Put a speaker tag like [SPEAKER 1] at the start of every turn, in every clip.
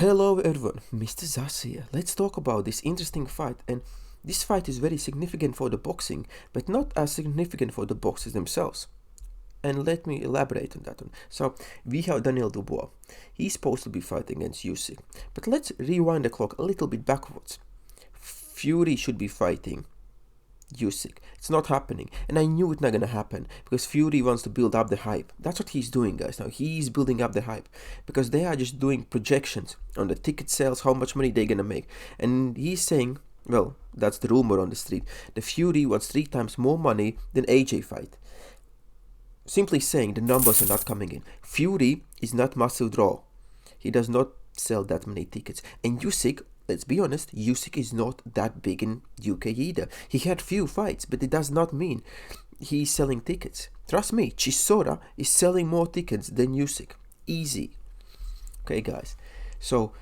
[SPEAKER 1] Hello everyone, Mr. Zas here. Let's talk about this interesting fight, and this fight is very significant for the boxing, but not as significant for the boxers themselves. And let me elaborate on that one. So, we have Daniel Dubois. He's supposed to be fighting against Usyk. But let's rewind the clock a little bit backwards. Fury should be fighting Usyk. It's not happening, and I knew it's not gonna happen because Fury wants to build up the hype. That's what he's doing, guys. Now he's building up the hype because they are just doing projections on the ticket sales, how much money they're gonna make, and he's saying, well, that's the rumor on the street. The Fury wants 3 times more money than AJ fight. Simply saying the numbers are not coming in. Fury is not massive draw. He does not sell that many tickets, and Usyk. Let's be honest, Usyk is not that big in UK either. He had few fights, but it does not mean he's selling tickets. Trust me, Chisora is selling more tickets than Usyk. Easy. Okay, guys. So,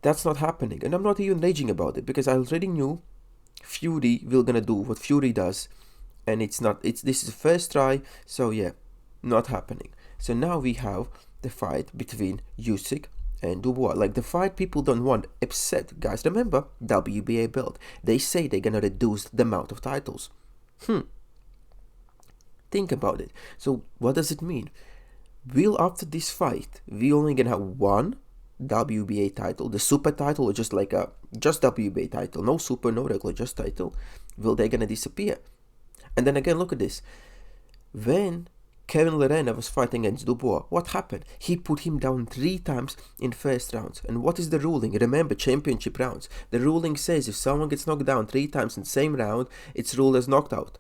[SPEAKER 1] that's not happening. And I'm not even raging about it, because I already knew Fury will gonna do what Fury does. And this is the first try, so yeah, not happening. So now we have the fight between Usyk and Dubois. Like, the fight people don't want, upset. Guys, remember, WBA belt. They say they're gonna reduce the amount of titles. Think about it. So what does it mean? Will after this fight, we only gonna have one WBA title, the super title, or just like just WBA title, no super, no regular, just title? Will they gonna disappear? And then again, look at this. When Kevin Lerena was fighting against Dubois, what happened? He put him down 3 times in first rounds. And what is the ruling? Remember, championship rounds. The ruling says if someone gets knocked down 3 times in the same round, it's ruled as knocked out.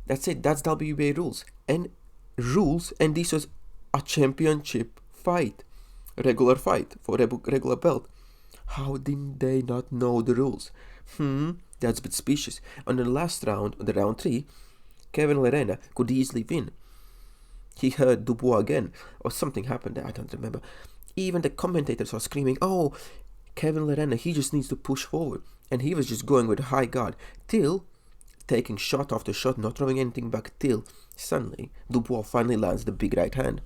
[SPEAKER 1] That's it. That's WBA rules. And this was a championship fight. Regular fight for regular belt. How did they not know the rules? That's a bit suspicious. On the last round, the round 3, Kevin Lerena could easily win. He heard Dubois again, or something happened there, I don't remember. Even the commentators were screaming, oh, Kevin Lerena, he just needs to push forward. And he was just going with a high guard, till taking shot after shot, not throwing anything back, till suddenly Dubois finally lands the big right hand.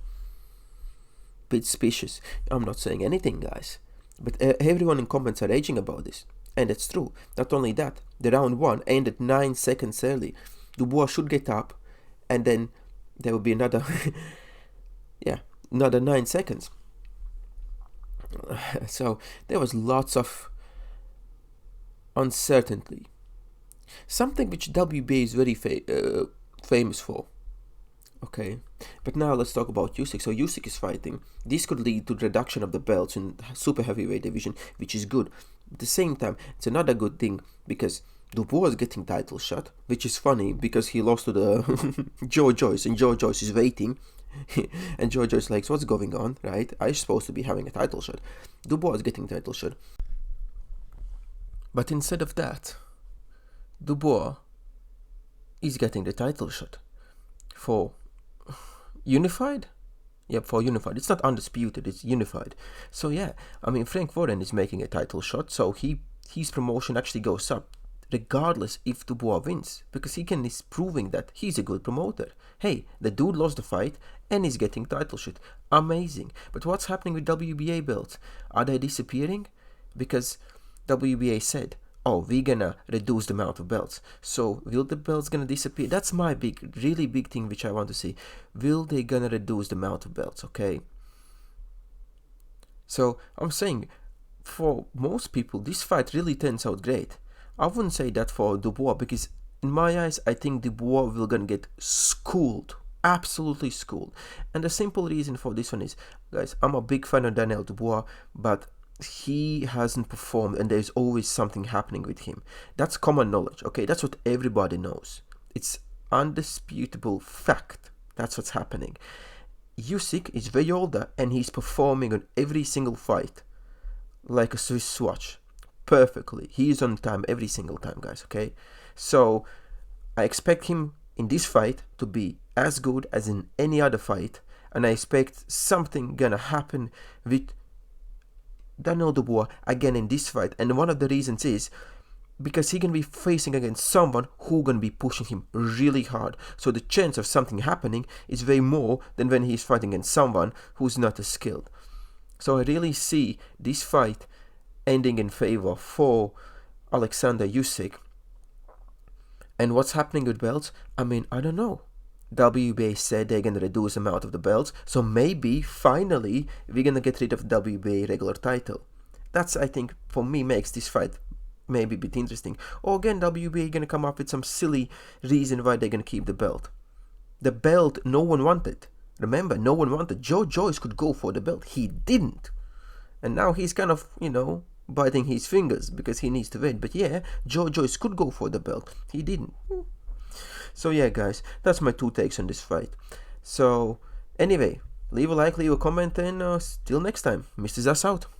[SPEAKER 1] Bit suspicious. I'm not saying anything, guys. But everyone in comments are raging about this. And it's true. Not only that, the round 1 ended 9 seconds early. Dubois should get up, and then there will be another, another 9 seconds. So there was lots of uncertainty. Something which WBA is very famous for. Okay, but now let's talk about Usyk. So Usyk is fighting. This could lead to reduction of the belts in super heavyweight division, which is good. At the same time, it's another good thing because Dubois is getting title shot, which is funny because he lost to the Joe Joyce, and Joe Joyce is waiting, and Joe Joyce likes, what's going on, right? I'm supposed to be having a title shot. Dubois is getting title shot. But instead of that, Dubois is getting the title shot for unified? Yep, for unified. It's not undisputed, it's unified. So yeah, I mean, Frank Warren is making a title shot, so his promotion actually goes up, regardless if Dubois wins, because is proving that he's a good promoter. Hey, the dude lost the fight, and he's getting title shot. Amazing. But what's happening with WBA belts? Are they disappearing? Because WBA said, oh, we're gonna reduce the amount of belts. So, will the belts gonna disappear? That's my really big thing which I want to see. Will they gonna reduce the amount of belts, okay? So, I'm saying, for most people, this fight really turns out great. I wouldn't say that for Dubois, because in my eyes, I think Dubois will gonna get schooled. Absolutely schooled. And the simple reason for this one is, guys, I'm a big fan of Daniel Dubois, but he hasn't performed and there's always something happening with him. That's common knowledge, okay? That's what everybody knows. It's undisputable fact. That's what's happening. Usyk is way older and he's performing on every single fight like a Swiss watch. Perfectly. He is on time every single time, guys, okay? So I expect him in this fight to be as good as in any other fight, and I expect something gonna happen with Daniel Dubois again in this fight. And one of the reasons is because he can be facing against someone who gonna be pushing him really hard. So the chance of something happening is way more than when he's fighting against someone who's not as skilled. So I really see this fight ending in favor for Oleksandr Usyk. And what's happening with belts? I mean, I don't know. WBA said they're gonna reduce the amount of the belts, so maybe finally we're gonna get rid of the WBA regular title. That's, I think, for me, makes this fight maybe a bit interesting. Or again, WBA gonna come up with some silly reason why they're gonna keep the belt. The belt no one wanted. Remember, no one wanted. Joe Joyce could go for the belt. He didn't. And now he's kind of, biting his fingers because he needs to wait. But yeah, Joe Joyce could go for the belt. He didn't. So yeah, guys, that's my 2 takes on this fight. So anyway, leave a like, leave a comment, and till next time, Mr. Zas out.